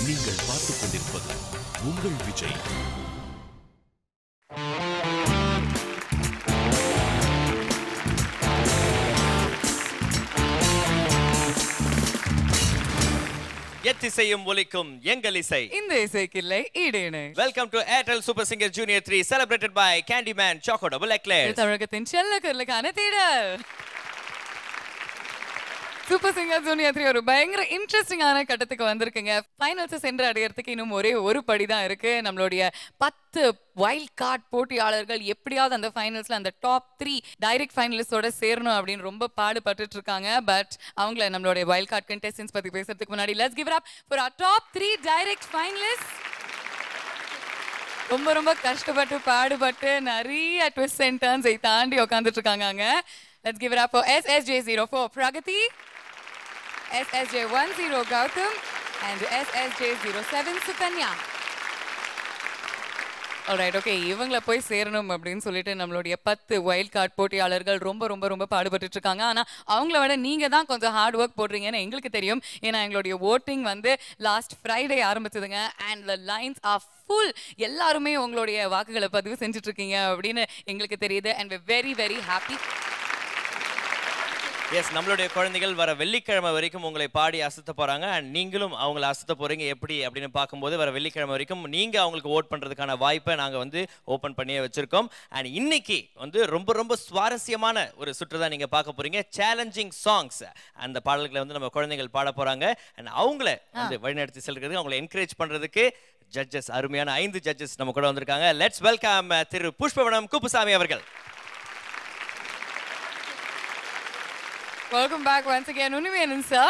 நீங்கள் பார்த்துக் கொண்டிருப்பது உங்கள் விஜய். எத்திசையும் ஒலிக்கும் எங்கள் இசை. இந்த இசைக்கில்லை ஈடேனே. Welcome to Airtel super singer junior 3 celebrated by Candyman Choco Double Eclairs. தமிழகத்தின் செல்லக்கருளுக்கான தேடல். சூப்பர் சிங்கர் ஜூனியர் 3 ஒரு பயங்கர இன்ட்ரெஸ்டிங்கான கட்டத்துக்கு வந்திருக்குங்க. ஃபைனல்ஸ் சென்று அடையறதுக்கு இன்னும் ஒரே ஒரு படி தான் இருக்கு. நம்மளுடைய 10 வைல்ட் கார்டு போட்டியாளர்கள் எப்படியாவது அந்த ஃபைனல்ஸ்ல அந்த டாப் 3 டைரக்ட் ஃபைனலிஸ்டோட சேரணும் அப்படின்னு ரொம்ப பாடுபட்டுட்டு இருக்காங்க. பட் அவங்கள நம்மளுடைய வைல்ட் கார்டு கண்டெஸ்டன்ஸ் பத்தி பேசுறதுக்கு முன்னாடி let's give it up for our top 3 direct finalists. ரொம்ப ரொம்ப கஷ்டப்பட்டு பாடுபட்டு நிறைய ட்விஸ்ட் அண்ட் டர்ன்ஸை தாண்டி உட்காந்துட்டு இருக்காங்க. let's give it up for SSJ04 Pragati, SSJ10 Gautam and SSJ07 Sukanya. Alright, okay, இவங்கள போய் சேரணும் அப்படின்னு சொல்லிட்டு நம்மளுடைய 10 வைல்ட் கார்டு போட்டியாளர்கள் ரொம்ப ரொம்ப ரொம்ப பாடுபட்டு இருக்காங்க. ஆனா அவங்கள விட நீங்க தான் கொஞ்சம் ஹார்ட் ஒர்க் போடுறீங்கன்னு எங்களுக்கு தெரியும். ஏன்னா எங்களுடைய ஓட்டிங் வந்து லாஸ்ட் ஃப்ரைடே ஆரம்பிச்சதுங்க. And the lines are full. எல்லாருமே உங்களுடைய வாக்குகளை பதிவு செஞ்சுட்டு இருக்கீங்க அப்படின்னு எங்களுக்கு தெரியுது. and we're very very happy. Yes, நம்மளுடைய குழந்தைகள் வர வெள்ளிக்கிழமை வரைக்கும் உங்களை பாடி அசத்த போறாங்க. அண்ட் நீங்களும் அவங்களை அசத்த போறீங்க. எப்படி அப்படின்னு பார்க்கும்போது வர வெள்ளிக்கிழமை வரைக்கும் நீங்க அவங்களுக்கு ஓட் பண்றதுக்கான வாய்ப்பை நாங்க வந்து ஓபன் பண்ணியே வச்சிருக்கோம். அண்ட் இன்னைக்கு வந்து ரொம்ப ரொம்ப சுவாரஸ்யமான ஒரு சுற்று தான் நீங்க பார்க்க போறீங்க. Challenging songs. அந்த பாடல்களை வந்து நம்ம குழந்தைகள் பாட போறாங்க. அண்ட் அவங்கள வந்து வழிநடத்தி செல்றதுக்கு அவங்களை என்கரேஜ் பண்றதுக்கு ஜட்ஜஸ், அருமையான 5 ஜட்ஜஸ் நம்ம கூட வந்திருக்காங்க. லெட்ஸ் வெல்கம் திரு புஷ்பவனம் குப்புசாமி அவர்கள். Welcome back once again, Univenan sir.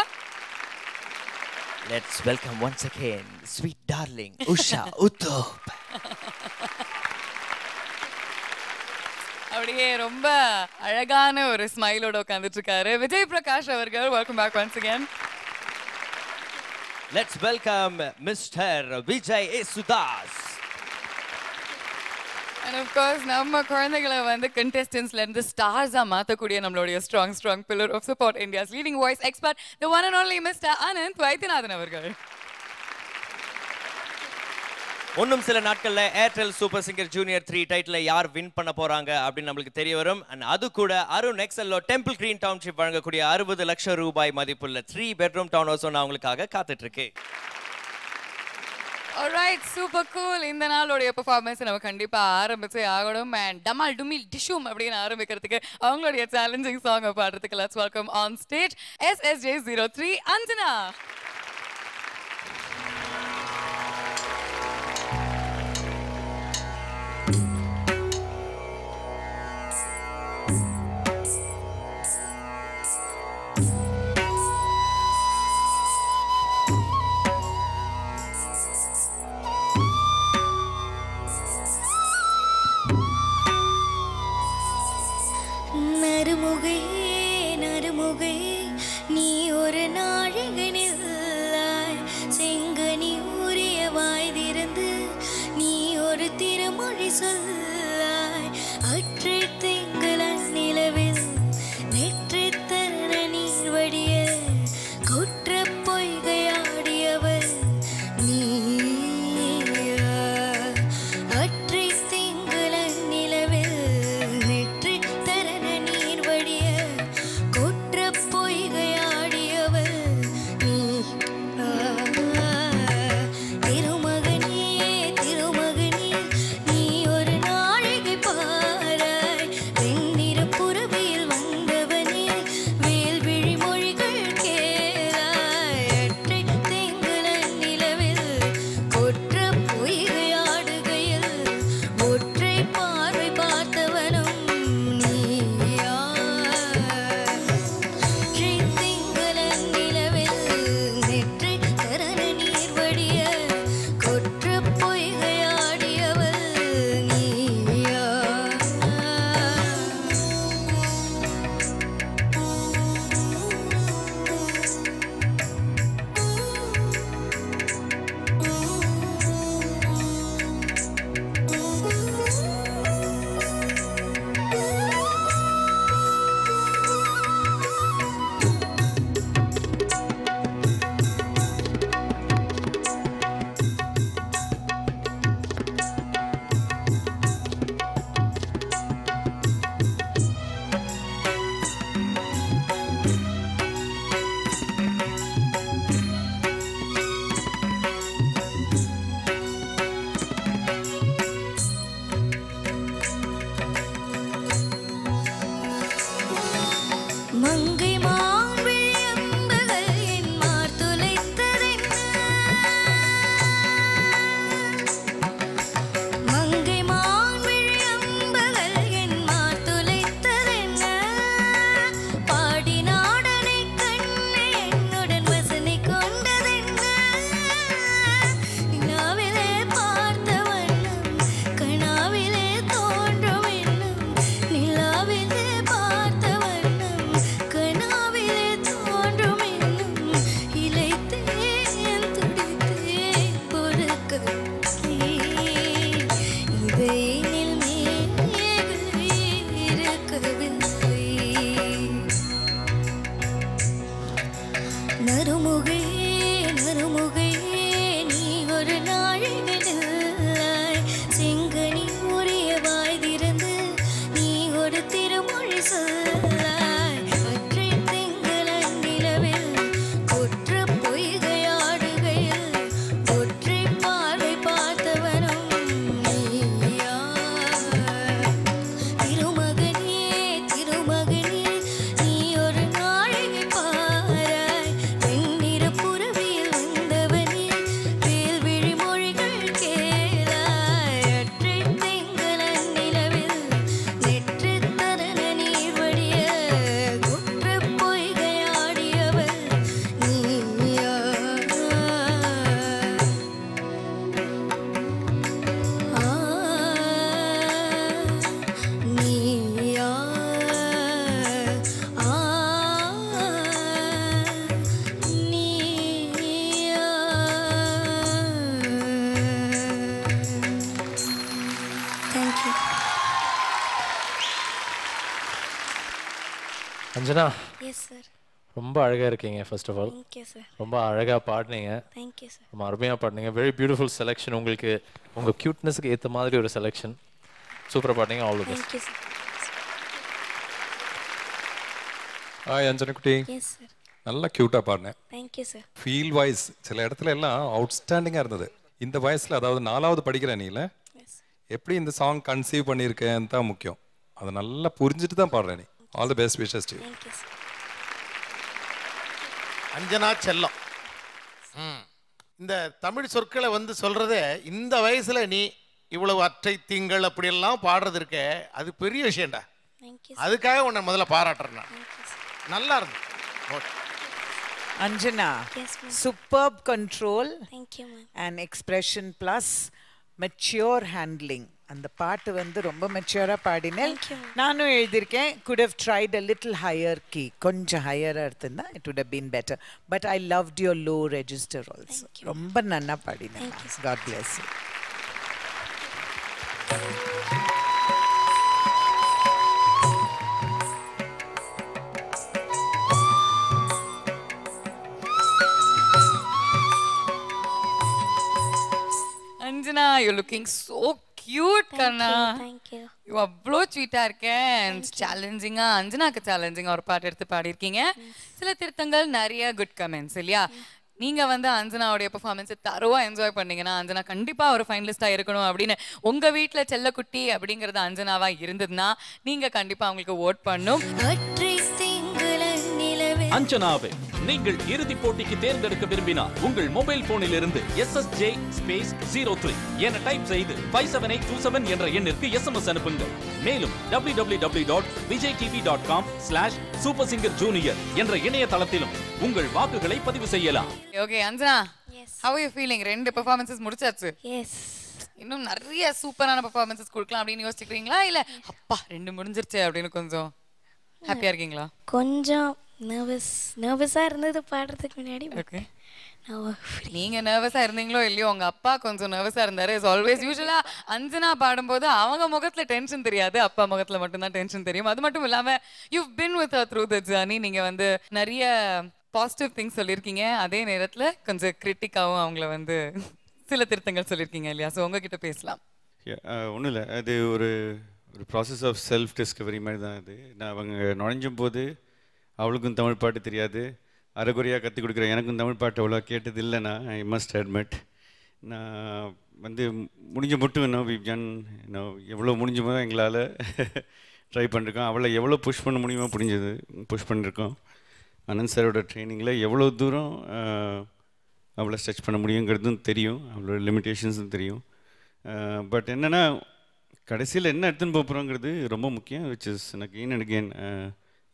Let's welcome once again sweet darling Usha Uttop. அப்படியே ரொம்ப அழகான ஒரு ஸ்மைலோட உட்கார்ந்துட்டு இருக்காரு விஜய் பிரகாஷ் அவர்கள். Welcome back once again. Let's welcome Mr. Vijay Sudas. And of course நம்ம குழந்தைகளை வந்து contestants-ல இருந்து ஸ்டார்ஸா மாத்தக்கூடிய நம்மளுடைய strong pillar of support, India's leading voice expert, the one and only Mr. Ananth Vaidyanathan அவர்கள். இன்னும் சில நாட்கள்ல ஏர்டெல் சூப்பர் சிங்கர் ஜூனியர் 3 டைட்டிலை யார் வின் பண்ண போறாங்க அப்படின்னு நம்மளுக்கு தெரிய வரும். அண்ட் அது கூட அருண் எக்ஸல்லோ டெம்பிள் கிரீன் டவுன்ஷிப் வழங்கக்கூடிய 60 லட்சம் ரூபாய் மதிப்புள்ள 3 பெட்ரூம் டவுன் ஹவுஸ் ஒன்று அவங்களுக்காக காத்துட்டு இருக்கு. Alright, super cool. இந்த நாளுடைய பெர்ஃபார்மன்ஸ் நம்ம கண்டிப்பா ஆரம்பிச்சே ஆகணும். அண்ட் டமால் டுமில் டிஷும் அப்படின்னு ஆரம்பிக்கிறதுக்கு அவங்களுடைய சேலஞ்சிங் சாங்கை பாடுறதுக்கு let's welcome on stage SSJ03 Anjana. நறுமுகை நீ ஒரு நாழிகனில் செங்கனி ஊறிய வாய் திறந்து நீ ஒரு திருமொழி சொல்லாய். அற்றை திங்கள நிலவில் நெற்றி தர நீர் வடிய குற்ற பொய்கையாடியவள் நீ. அற்றை திங்கள நிலவில் நெற்றி தர நீர் வடிய குற்ற பொய்கையாடியவள் நீ. திருமகனே திருமகனே நீ ஒரு நாள் அஞ்சனா எஸ் சார். ரொம்ப அழகாக இருக்கீங்க. First of all thank you sir. ரொம்ப அழகாக பாடினீங்க. Thank you sir. ரொம்ப அருமையாக பாடினீங்க. Very beautiful selection. உங்களுக்கு உங்கள் க்யூட்னஸுக்கு ஏற்ற மாதிரி ஒரு செலெக்ஷன். சூப்பராக பாடினீங்க. All the best. Thank you sir. Hi Anjana குட்டி. Yes sir. நல்லா க்யூட்டாக பாடினேன். Thank you sir. ஃபீல் வாய்ஸ் சில இடத்துல எல்லாம் அவுட்ஸ்டாண்டிங்காக இருந்தது. இந்த வயசில், அதாவது 4வது படிக்கிற நீல எப்படி இந்த சாங் கன்சீவ் பண்ணியிருக்கேன்னு தான் முக்கியம். அதை நல்லா புரிஞ்சுட்டு தான் பாடுறேன் நீ. All the best wishes to you. Thank you sir. Anjana செல்லம். இந்த தமிழ் சொற்களை வந்து சொல்றதே இந்த வயசுல நீ இவ்வளவு அற்றை திங்கள் அப்படியெல்லாம் பாடுறது இருக்க, அது பெரிய விஷயம்டா. தேங்க்யூ. அதுக்காக உன்னை முதல்ல பாராட்டுறேன் நான். Thank you sir. நல்லா இருந்து. Okay. Anjana, Yes, ma'am. superb control thank you ma'am. and expression plus mature handling. அந்த பாட்டு வந்து ரொம்ப மெச்சூரா பாடினேன். Thank you. நானும் எழுதியிருக்கேன், could have tried a little higher key, கொஞ்சம் ஹையரா எடுத்திருந்தா it would have been better, but I loved your low register also. Thank you. ரொம்ப நன்னா பாடினேன். Thank you so God bless you. Anjana, you're looking so cute கண்ணா. Thank you. You அவ்வளோ ஸ்வீட்டா இருக்கேன். சேலஞ்சிங்கா, அஞ்சனாக்கு சேலஞ்சிங்கா ஒரு பாட்டு எடுத்து பாடியிருக்கீங்க. சில திருத்தங்கள், நிறைய குட் கமெண்ட்ஸ் இல்லையா? நீங்க வந்து அஞ்சனாவுடைய பெர்ஃபார்மன்ஸை தரோவா என்ஜாய் பண்ணீங்கன்னா அஞ்சனா கண்டிப்பா ஒரு ஃபைனலிஸ்டா இருக்கணும் அப்படின்னு உங்க வீட்டுல செல்லக்குட்டி அப்படிங்கறது அஞ்சனாவா இருந்ததுன்னா நீங்க கண்டிப்பா அவங்களுக்கு ஓட் பண்ணும். ஒற்றை திங்கள நிலவில் அஞ்சனாவை நீங்கள் இறுதிப் போட்டிக்கு தேர்ந்தெடுக்க விரும்பினால் உங்கள் மொபைல் போனில் இருந்து SSJ ஸ்பேஸ் 03 என டைப் செய்து 57827 என்ற எண்ணிற்கு SMS அனுப்புங்கள். மேலும் www.vijaytv.com/supersingerjunior என்ற இணையதளத்திலும் உங்கள் வாக்குகளை பதிவு செய்யலாம். Okay Anjana, Yes. how are you feeling? 2 performances முடிச்சாச்சு. எஸ். இன்னும் நிறைய சூப்பரான பெர்ஃபார்மன்சஸ் கொடுக்கலாம் அப்படின்னு யோசிக்கிறீங்களா, இல்ல அப்பா 2 முடிஞ்சிருச்சே அப்படின்னு கொஞ்சம் ஹாப்பியா இருக்கீங்களா? கொஞ்சம் நர்வஸா இருந்தது பாடுறதுக்கு முன்னாடி. ஓகே. நான் நீங்க நர்வஸா இருந்தீங்களோ இல்லையோ உங்க அப்பா கொஞ்சம் நர்வஸா இருந்தாரு. இஸ் ஆல்வேஸ் யூசுவலா அஞ்சனா பாடும்போது அவங்க முகத்துல டென்ஷன் தெரியாது, அப்பா முகத்துல மட்டும்தான் டென்ஷன் தெரியும். அது மட்டும் இல்லாம you've been with her through the journey. நீங்க வந்து நிறைய பாசிட்டிவ் திங்ஸ் சொல்லியிருக்கீங்க, அதே நேரத்துல கொஞ்சம் கிரிட்டிக்காவும் அவங்கள வந்து சில திருத்தங்கள் சொல்லியிருக்கீங்க இல்லையா? ஸோ உங்ககிட்ட பேசலாம். ஒன்றும் இல்லை, அது ஒரு ப்ராசஸ் ஆஃப் செல்ஃப் டிஸ்கவரி மாதிரி தான். அது நான் அவங்க நுழைஞ்சும் போது அவளுக்கும் தமிழ் பாட்டு தெரியாது, அரைகுறையாக கற்றுக் கொடுக்குறேன். எனக்கும் தமிழ் பாட்டு அவ்வளோ கேட்டது இல்லைண்ணா, ஐ மஸ்ட் அட்மிட். நான் வந்து முடிஞ்ச மட்டும் எவ்வளோ முடிஞ்சுமோ எங்களால் ட்ரை பண்ணிருக்கோம். அவளை எவ்வளோ புஷ் பண்ண முடியுமோ புஷ் பண்ணியிருக்கோம். அனந்த் சாரோட ட்ரைனிங்கில் எவ்வளோ தூரம் அவளை ஸ்ட்ரெச் பண்ண முடியுங்கிறதும் தெரியும், அவளோட லிமிட்டேஷன்ஸும் தெரியும். பட் என்னென்னா கடைசியில் என்ன எடுத்துன்னு போகிறோங்கிறது ரொம்ப முக்கியம். Which is again and again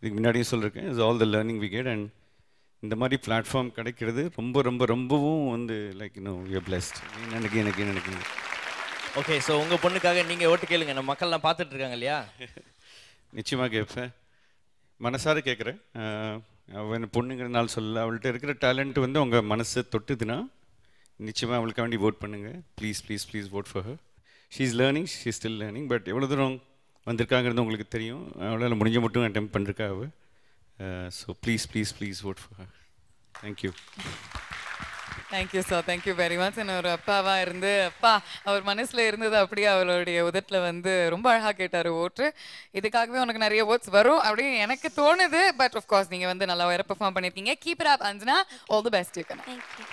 இதுக்கு முன்னாடியும் சொல்லியிருக்கேன், is all the learning we get. And இந்த மாதிரி பிளாட்ஃபார்ம் கிடைக்கிறது ரொம்ப ரொம்ப ரொம்பவும் வந்து லைக் யூ ஆர் பிளெஸ்ட். எனக்கு ஓகே. ஸோ உங்கள் பொண்ணுக்காக நீங்கள் ஓட்டு கேளுங்க, நம்ம மக்கள்லாம் பார்த்துட்டு இருக்காங்க இல்லையா? நிச்சயமாக கேட்பேன், மனசார கேட்குறேன். அவன் பொண்ணுங்கிறனால சொல்லல, அவள்கிட்ட இருக்கிற டேலண்ட் வந்து உங்கள் மனசை தொட்டுதுன்னா நிச்சயமாக அவளுக்கு வேண்டி ஓட் பண்ணுங்கள். Please please please vote for her. She is learning, she is still learning. But எவ்வளோ தூரம் வந்திருக்காங்கிறது உங்களுக்கு தெரியும். அவளால் முடிஞ்ச மட்டும் அட்டெம்ப்ட் பண்ணிருக்கா அவள். So please please please vote for her. Thank you. Thank you sir, thank you very much. என்ன ஒரு அப்பாவா இருந்து அப்பா அவர் மனசுல இருந்தது அப்படியே அவளுடைய உதட்டில் வந்து ரொம்ப அழகா கேட்டாரு ஓட்டு. இதுக்காகவே உனக்கு நிறைய ஓட்ஸ் வரும் அப்படின்னு எனக்கு தோணுது. பட் ஆஃப் கோர்ஸ் நீங்க வந்து நல்லா வேற பெர்ஃபார்ம் பண்ணிருக்கீங்க. Keep it up Anjana, all the best. You can. Thank you.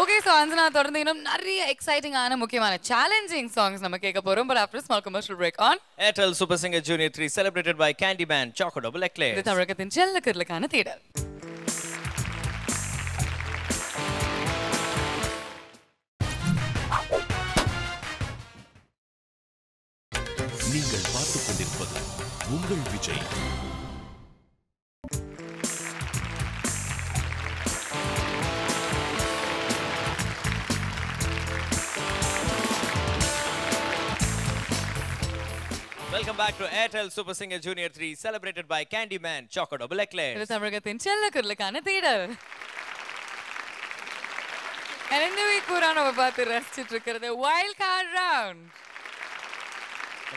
Okay, so Anjana தொடர்ந்து இன்னும் நிறைய எக்ஸைட்டிங்கான முக்கியமான சேலஞ்சிங் சாங்ஸ் நம்ம கேட்க போறோம். But after small commercial break on Airtel Super Singer Junior 3 celebrated by Candyman Choco Double Eclairs. இது தமிழகத்தின் செல்லக்கருளுக்கான தேடல். நீங்கள் பார்த்துக் கொண்டிருப்பது உங்கள் Vijay. Welcome back to Airtel Super Singer Junior 3 celebrated by Candyman Choco Double Eclairs. இது தமிழகத்தின் செல்லக்கருளுக்கான தேடல். இந்த வீக் பூரா நம்ம பார்த்து ரசிச்சுட்டு இருக்கிறது வைல்ட் கார்ட் ரவுண்ட்.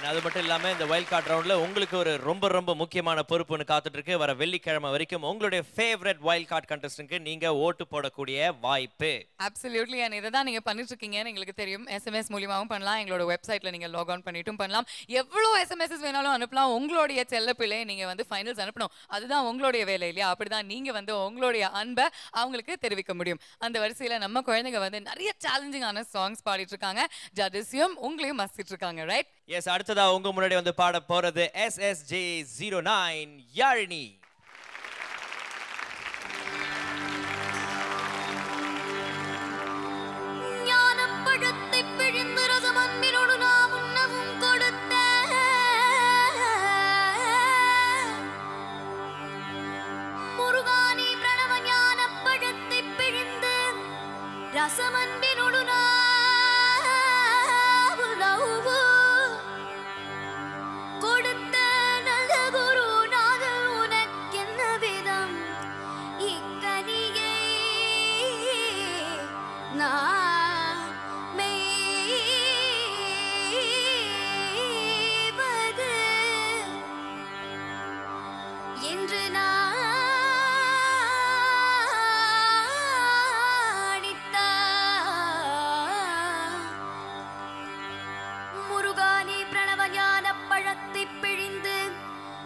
அது மட்டும் இல்லாம இந்த வைல்ட் கார்டு ரவுண்ட்ல உங்களுக்கு ஒரு ரொம்ப ரொம்ப முக்கியமான பொறுப்புன்னு காத்துட்டு இருக்கு. வர வெள்ளிக்கிழமை வரைக்கும் உங்களுடைய ஃபேவரட் வைல்ட் கார்டு கண்டஸ்டன்ட்க்கு நீங்க ஓட்டு போடக்கூடிய வாய்ப்பு. அப்சல்யூட்லி. அண்ட் இதை தான் நீங்க பண்ணிட்டு இருக்கீங்கன்னு எங்களுக்கு தெரியும். எஸ்எம்எஸ் மூலியமாவும் பண்ணலாம், எங்களோட வெப்சைட்ல நீங்க லாக் ஆன் பண்ணிட்டும் பண்ணலாம். எவ்வளோ எஸ்எம்எஸ் வேணாலும் அனுப்பலாம். உங்களுடைய செல்ல பிள்ளை நீங்க வந்து ஃபைனல்ஸ் அனுப்பணும். அதுதான் உங்களுடைய வேலை இல்லையா? அப்படிதான் நீங்க வந்து உங்களுடைய அன்பை அவங்களுக்கு தெரிவிக்க முடியும். அந்த வரிசையில நம்ம குழந்தைங்க வந்து நிறைய சேலஞ்சிங்கான சாங்ஸ் பாடிட்டு இருக்காங்க. ஜட்ஜஸையும் உங்களையும் மசிட்டு இருக்காங்க, ரைட்? எஸ், அடுத்ததா உங்க முன்னாடி வந்து பாட போறது SSJ09 யாழினி. ஞானப்பழத்தை பிழிந்து ரசம் அன்பினோடு நாம் உண்ணவும் கொடுத்த முருகானி பிரணவ ஞானப்பழத்தை பிழிந்து ரசம் அன்பினோடு கொடுத்த நல்ல குருநாதன் உனக்கென்ன விதம் இக்கனியை நான் மேய்வது என்று முருகானி பிரணவ ஞான பழத்தை பிழிந்து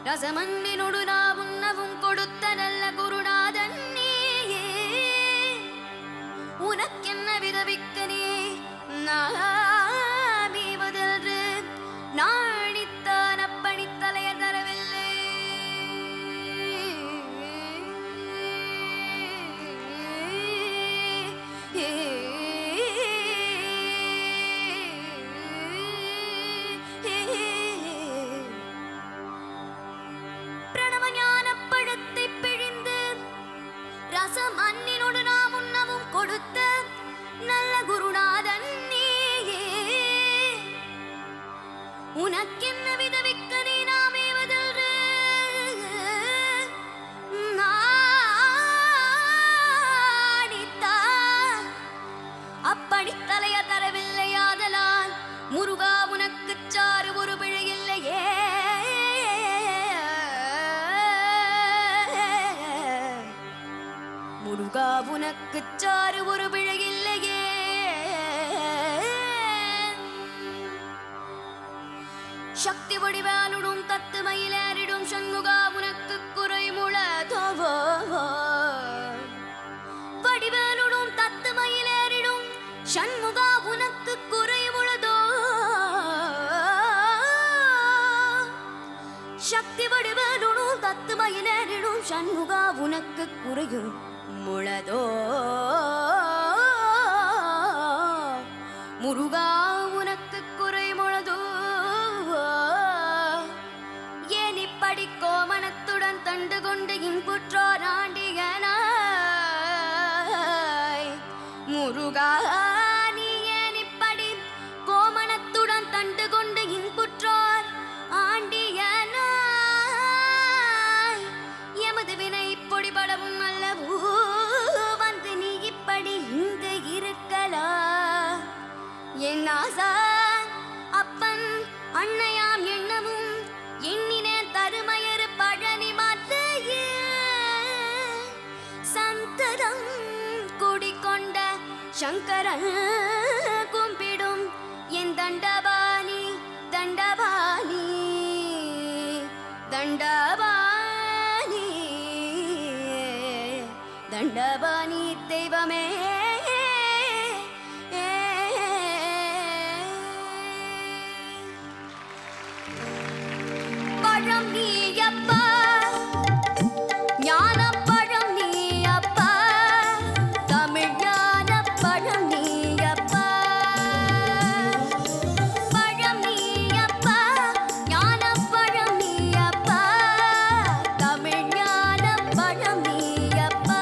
ரசமன்பினோடு நாம் உண்ணவும் கொடுத்த நல்ல குருநாதன் நீயே உனக்கென்ன விதவிக்கனே நாமீவதென்று நாணித்தான் அப்பணித்தலைய தரவில்லை. பிரணவ ஞான பழத்தை பிழிந்து ரசம் அன்னினோடு நாம் உண்ணவும் கொடுத்த நல்ல குருநாதன் நீயே உனக்கென்ன விதவிக்கனே நாமேவதென்று நாணித்தான் அப்பணித்தலைய தரவில்லையாதலால் முருகா உனக்கு சாறு ஒரு பிழையில்லையே. முருகா உனக்கு சாறு ஒரு பிழையில்லையே. சக்தி வடிவாலுடும் தத்து மயிலேறிடும் சண்முகா உனக்கு குறைமுளதோ. வடிவேலுடும் தத்து மயிலேறிடும் சண்முகா உனக்கு குறைமுளதோ. சக்தி வடிவேலுடும் தத்து மயிலேறிடும் சண்முகா உனக்கு குறையும் முளதோ. முருகா உனக்கு குறைமுளதோ. ஏனிப்படி கோமணத்துடன் தண்டு கொண்டு இன்புற்றோர் ஆண்டியனாய் முருகா நீ ஏனிப்படி கோமணத்துடன் தண்டு கொண்டு இன்புற்றோர் ஆண்டியனாய் எமது வினை பொடிபடவும் அல்லவோ வந்து நீ இப்படி இங்கு இருக்கலாம். என் ஆசா அப்பன் அன்னையாம் எண்ணமும் எண்ணினேன் தருமயரு பழனி மாத்தையே சந்ததம் குடிக்கொண்ட சங்கரன் கும்பிடும் என் தண்டபாணி தண்டபாணி தண்டபாணி தண்டபாணி தெய்வமே. பழம் நீ அப்பா ஞான பழம் நீ அப்பா தமிழ் ஞான பழம் நீ அப்பா. பழம் நீ அப்பா ஞான பழம் நீ அப்பா தமிழ் ஞான பழம் நீ அப்பா.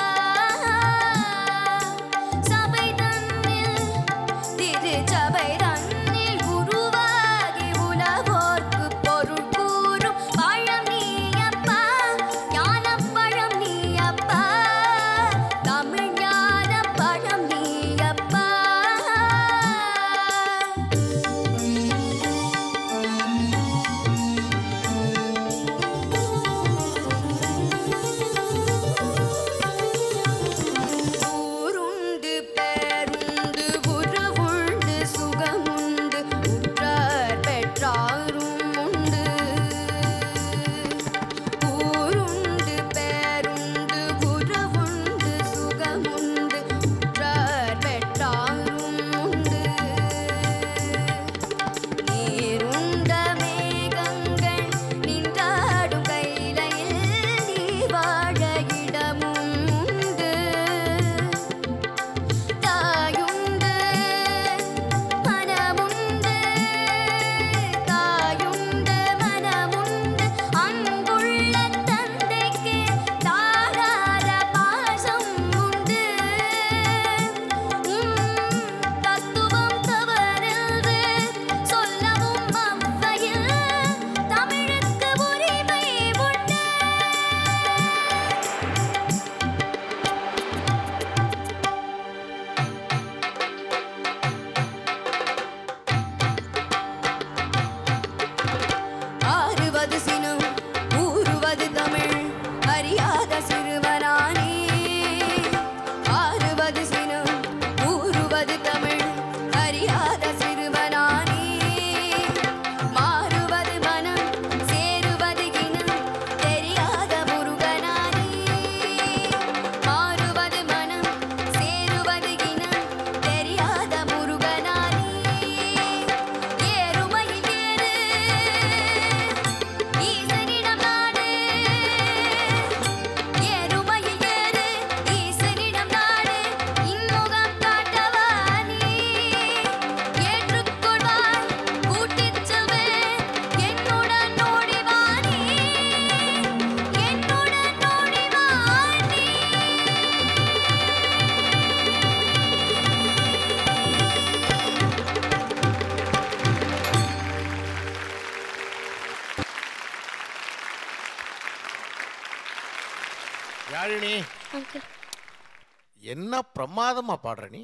என்ன பிரமாதமா பாடுற நீ.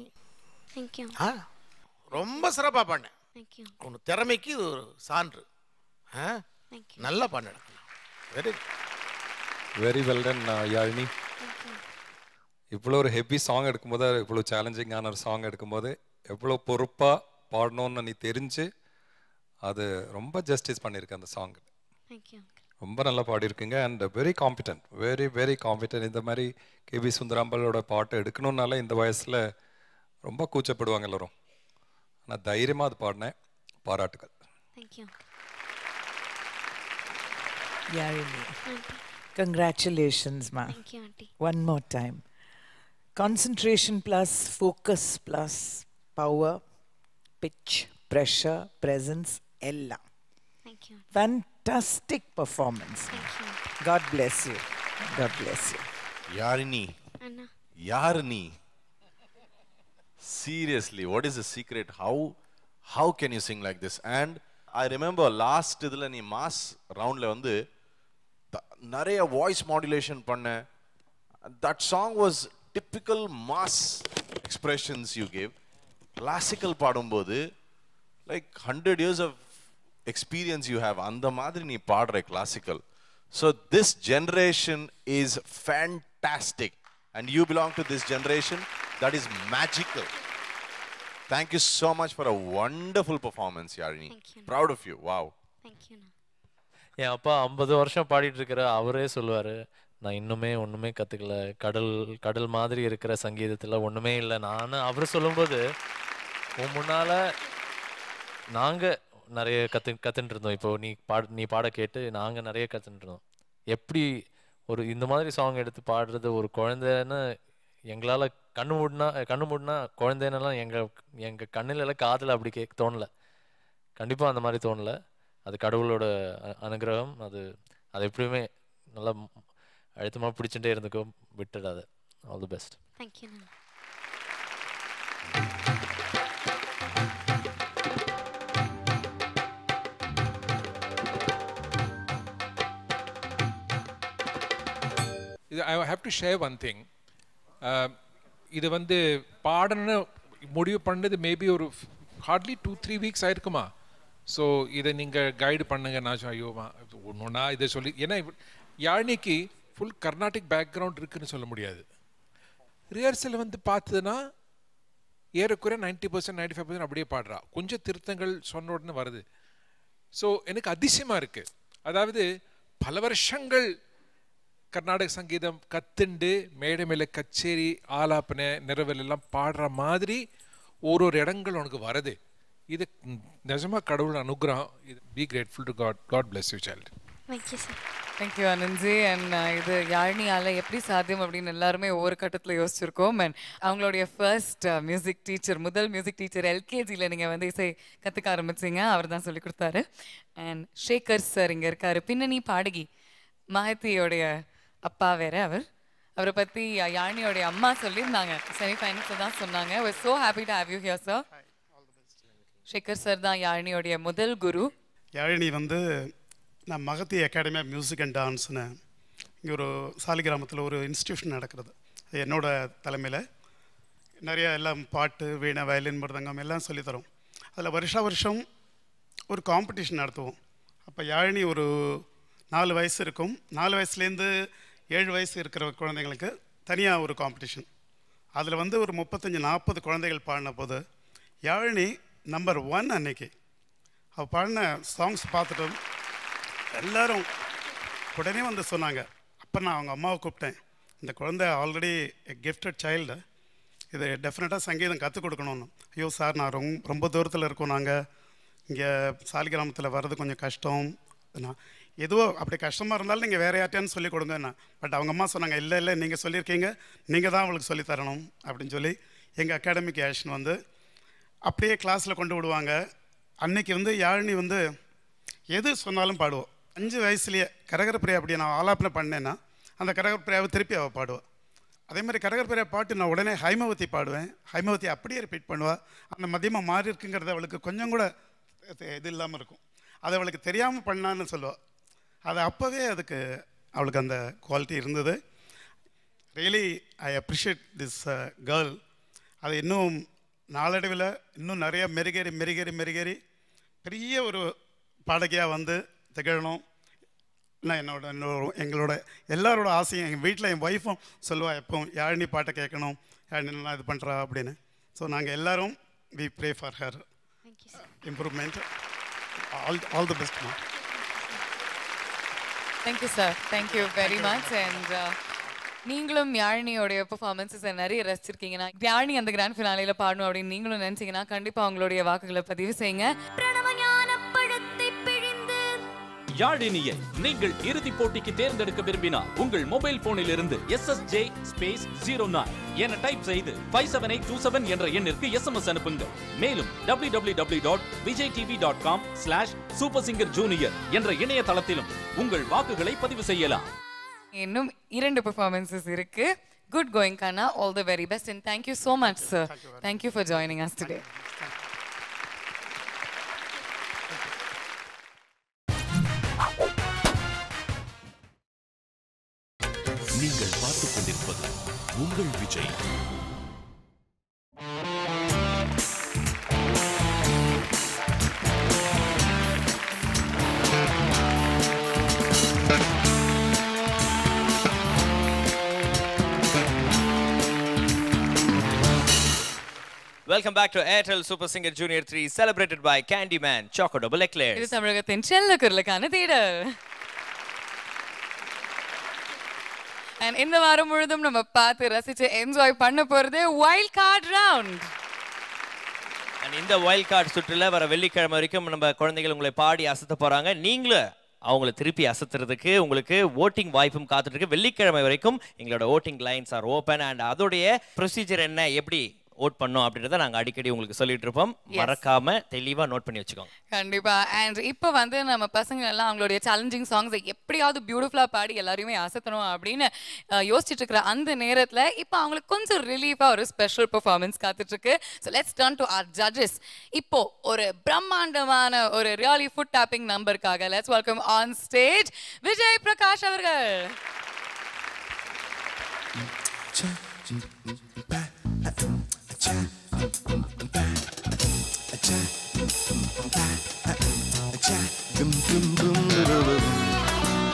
தேங்க்யூ. ரொம்ப சிறப்பாக பாடினேன். தேங்க்யூ. உன் திறமைக்கு இது ஒரு சான்று. நல்லா பாடின. Very very well done Yazhini. இவ்வளோ ஒரு ஹெவி சாங் எடுக்கும்போது, இவ்வளோ சேலஞ்சிங்கான ஒரு சாங் எடுக்கும்போது எவ்வளோ பொறுப்பாக பாடணும்னு நீ தெரிஞ்சு அது ரொம்ப ஜஸ்டிஸ் பண்ணியிருக்க அந்த சாங். ரொம்ப நல்லா பாடியிருக்கீங்க and very confident, very very confident. இந்த மாதிரி கேவி சுந்தராம்பலோட பாட்டு எடுக்கணுன்னால இந்த வயசில் ரொம்ப கூச்சப்படுவாங்க எல்லோரும். ஆனால் தைரியமாக அது பாடினேன். பாராட்டுகள். Yarini, congratulations, ma. Thank you, auntie. One more time. Concentration plus focus plus power, pitch, pressure, presence, ella. Thank you. Fantastic performance. Thank you. God bless you. God bless you. Yarini. Anna. Yarini. Seriously, what is the secret? How can you sing like this? And I remember last idhula nee mass round la vandu நிறைய voice modulation பண்ண. That song was typical mass expressions you gave. Classical பாடும்போது like 100 years of experience you have. அந்த மாதிரி நீ பாடுற classical. So this generation is fantastic and you belong to this generation that is magical. Thank you so much for a wonderful performance, Yarini. Proud of you. Wow. Thank you. என் அப்பா 50 வருஷம் பாடிட்டு இருக்கிற அவரே சொல்லுவார், நான் இன்னுமே ஒன்றுமே கற்றுக்கல, கடல் மாதிரி இருக்கிற சங்கீதத்தில் ஒன்றுமே இல்லை. அவர் சொல்லும்போது உன் முன்னால் நாங்கள் நிறைய கற்றுட்டு இருந்தோம். இப்போ நீ பாட கேட்டு நாங்கள் நிறைய கற்றுட்டு இருந்தோம். எப்படி ஒரு இந்த மாதிரி சாங் எடுத்து பாடுறது ஒரு குழந்தைன்னு எங்களால் கண்ணு மூடினா குழந்தைன்னெல்லாம் எங்கள் கண்ணிலெல்லாம் காதில் அப்படி தோணலை. கண்டிப்பாக அந்த மாதிரி தோணலை. அது கடவுளோட அனுகிரகம். அது எப்படியுமே நல்லா அழுத்தமாக பிடிச்சிட்டே இருந்துக்கோ, விட்டுடாது. All the best. Thank you. I have to share one thing. இது வந்து பாடணும்னு முடிவு பண்ணது மேபி ஒரு ஹார்ட்லி 2-3 வீக்ஸ் ஆயிருக்குமா. ஸோ இதை நீங்கள் கைடு பண்ணுங்க. நான் ஐயோமா ஒன்றுனா இதை சொல்லி, ஏன்னா யாழினிக்கு ஃபுல் கர்நாடிக் பேக்ரவுண்ட் இருக்குன்னு சொல்ல முடியாது. ரிஹர்சல் வந்து பார்த்ததுன்னா ஏறக்குறைய 90% 95% அப்படியே பாடுறா. கொஞ்சம் திருத்தங்கள் சொன்ன உடனே வருது. ஸோ எனக்கு அதிசயமாக இருக்குது. அதாவது பல வருஷங்கள் கர்நாடக சங்கீதம் கத்துண்டு மேடை மேலே கச்சேரி ஆலாப்பனை நிறவல் எல்லாம் பாடுற மாதிரி ஒரு இடங்கள் உனக்கு வருது. இது நிஜமாக கடவுள் அனுகிரகம். இது be grateful to God. God bless you child. Thank you sir. Thank you Anandji. And இது யாழினியால் எப்படி சாத்தியம் அப்படின்னு எல்லாருமே ஒவ்வொரு கட்டத்தில் யோசிச்சிருக்கோம். அண்ட் அவங்களுடைய ஃபர்ஸ்ட் மியூசிக் டீச்சர், முதல் மியூசிக் டீச்சர் எல்கேஜியில் நீங்கள் வந்து இசை கற்றுக்க ஆரம்பிச்சிங்க. அவர் தான் சொல்லி கொடுத்தாரு. அண்ட் ஷேகர் சார் இங்கே இருக்கார், பின்னணி பாடகி. மஹத்தியோடைய அப்பா வேற அவரை பற்றி யாழினியோடைய அம்மா சொல்லியிருந்தாங்க. செமிஃபைனல்ஸில் தான் சொன்னாங்க. We are so happy to have you here sir. Shekar sir தான் யாழினியோடைய முதல் குரு. யாழினி வந்து நான் Magathi Academy of Music and டான்ஸ்னு இங்கே ஒரு சாலிகிராமத்தில் ஒரு இன்ஸ்டியூஷன் நடக்கிறது. என்னோட தலைமையில் நிறைய எல்லாம் பாட்டு, வீணை, வயலின், மிருதங்கம் எல்லாம் சொல்லித்தரோம். அதில் வருஷம் ஒரு காம்படிஷன் நடத்துவோம். அப்போ யாழினி ஒரு 4 வயசு இருக்கும். 4 வயசுலேருந்து 7 வயசு இருக்கிற குழந்தைங்களுக்கு தனியாக ஒரு காம்படிஷன். அதில் வந்து ஒரு 35-40 குழந்தைகள் பாடின போது யாழினி நம்பர் 1 அன்னைக்கு. அவள் பாடின சாங்ஸ் பார்த்துட்டு எல்லோரும் உடனே வந்து சொன்னாங்க. அப்போ நான் அவங்க அம்மாவை கூப்பிட்டேன். இந்த குழந்தை ஆல்ரெடி கிஃப்டட் சைல்டு, இது டெஃபினட்டாக சங்கீதம் கற்றுக் கொடுக்கணும்னு. ஐயோ சார், நான் ரொம்ப தூரத்தில் இருக்கோம், நாங்கள் இங்கே சாலிகிராமத்தில் வர்றது கொஞ்சம் கஷ்டம், நான் எதுவோ அப்படி கஷ்டமாக இருந்தாலும் நீங்கள் வேறு யார்ட்டையான்னு சொல்லிக் கொடுங்கண்ணா. பட் அவங்க அம்மா சொன்னாங்க, இல்லை நீங்கள் சொல்லியிருக்கீங்க, நீங்கள் தான் அவளுக்கு சொல்லித்தரணும் அப்படின்னு சொல்லி எங்கள் அகாடமிக் ஆக்ஷன் வந்து அப்படியே கிளாஸில் கொண்டு விடுவாங்க. அன்னைக்கு வந்து யாழினி வந்து எது சொன்னாலும் பாடுவோம். 5 வயசுலேயே கரகரப்பிரியா அப்படி நான் ஆலாப்பனை பண்ணேன்னா அந்த கரகரப்பிரியாவை திருப்பி அவள் பாடுவாள். அதே மாதிரி கரகரப்பிரியா பாட்டு நான் உடனே ஹைமவதி பாடுவேன். ஹைமவதி அப்படியே ரிப்பீட் பண்ணுவாள். அந்த மதியமாக மாறி இருக்குங்கிறது அவளுக்கு கொஞ்சம் கூட இது இல்லாமல் இருக்கும். அது அவளுக்கு தெரியாமல் பண்ணான்னு சொல்லுவாள். அது அப்போவே அதுக்கு அவளுக்கு அந்த குவாலிட்டி இருந்தது. Really I appreciate this girl. அது இன்னும் நாளடைவில் இன்னும் நிறைய மெருகேறி பெரிய ஒரு பாடகியாக வந்து திகழணும். நான் எங்களோட எல்லாரோட ஆசையும், எங்கள் வீட்டில் என் ஒய்ஃபும் சொல்லுவாள் எப்போ யாழினி பாட்டை கேட்கணும், யாழினி நல்லா இது பண்ணுறா அப்படின்னு. ஸோ நாங்கள் எல்லாரும் we pray for her improvement. All the best மா. Thank you sir, thank you very much. And நீங்களும் யாழினியோடைய பெர்ஃபார்மன்ஸை நிறைய ரசிச்சிருக்கீங்கன்னா, யாழினி அந்த கிராண்ட் ஃபினாலேல பாடணும் அப்படின்னு நீங்களும் நினைச்சீங்கன்னா கண்டிப்பா அவங்களுடைய வாக்குகளை பதிவு செய்யுங்க. யாழினியை நீங்கள் இறுதிப் போட்டிக்கு தேர்ந்தெடுக்க விரும்பினால் உங்கள் மொபைல் போனில் இருந்து SSJ ஸ்பேஸ் 09 என டைப் செய்து 57827 என்ற எண்ணிற்கு SMS அனுப்புங்கள். மேலும் www.vijaytv.com/supersingerjunior என்ற இணையதளத்திலும் உங்கள் வாக்குகளை பதிவு செய்யலாம். இன்னும் 2 பெர்ஃபார்மன்சஸ் இருக்கு. குட் கோயிங் கண்ணா, all the very best and thank you so much sir. Thank you for joining us today. நீங்கள் பார்த்துக் கொண்டிருப்பது உங்கள் Vijay. Welcome back to Airtel Super Singer Junior 3 celebrated by Candyman Choco Double Eclairs. இது தமிழகத்தின் செல்ல குரலுக்கான தேடல். And இந்த வாரம் முழுதும் நம்ம பார்த்து ரசிச்சு என்ஜாய் பண்ண போறது வைல்ட் கார்டு ரவுண்ட். And இந்த வைல்ட் கார்டு சுற்றுல வர வெள்ளிக்கிழமை வரைக்கும் நம்ம குழந்தைகள் உங்களை பாடி அசத்த போறாங்க. நீங்களும் அவங்கள திருப்பி அசத்துறதுக்கு உங்களுக்கு ஓட்டிங் வாய்ப்பும் காத்துட்டு இருக்கு. வெள்ளிக்கிழமை வரைக்கும் எங்களோட voting lines R open. And அதோடைய ப்ரொசீஜர் என்ன, எப்படி ஓட் பண்ணோம் அப்படின்றத நாங்க அடிக்கடி உங்களுக்கு சொல்லிட்டு இருப்போம். மறக்காம தெளிவா நோட் பண்ணி வச்சுக்கோங்க. கண்டிப்பா. அண்ட் இப்போ வந்து நம்ம பசங்க எல்லாம் அவங்களுடைய சேலஞ்சிங் சாங்ஸை எப்படியாவது பியூட்டிஃபுல்லா பாடி எல்லாரையுமே அசத்தணும் அப்படின்னு யோசிச்சுட்டு இருக்கிற அந்த நேரத்துல இப்போ அவங்களுக்கு கொஞ்சம் ரிலீஃபா ஒரு ஸ்பெஷல் பெர்ஃபார்மன்ஸ் காத்துட்டு இருக்கு. So let's turn to our judges. இப்போ ஒரு பிரம்மாண்டமான ஒரு ரியலி ஃபுட் டாப்பிங் நம்பருக்காக let's welcome on stage Vijay Prakash அவர்கள்.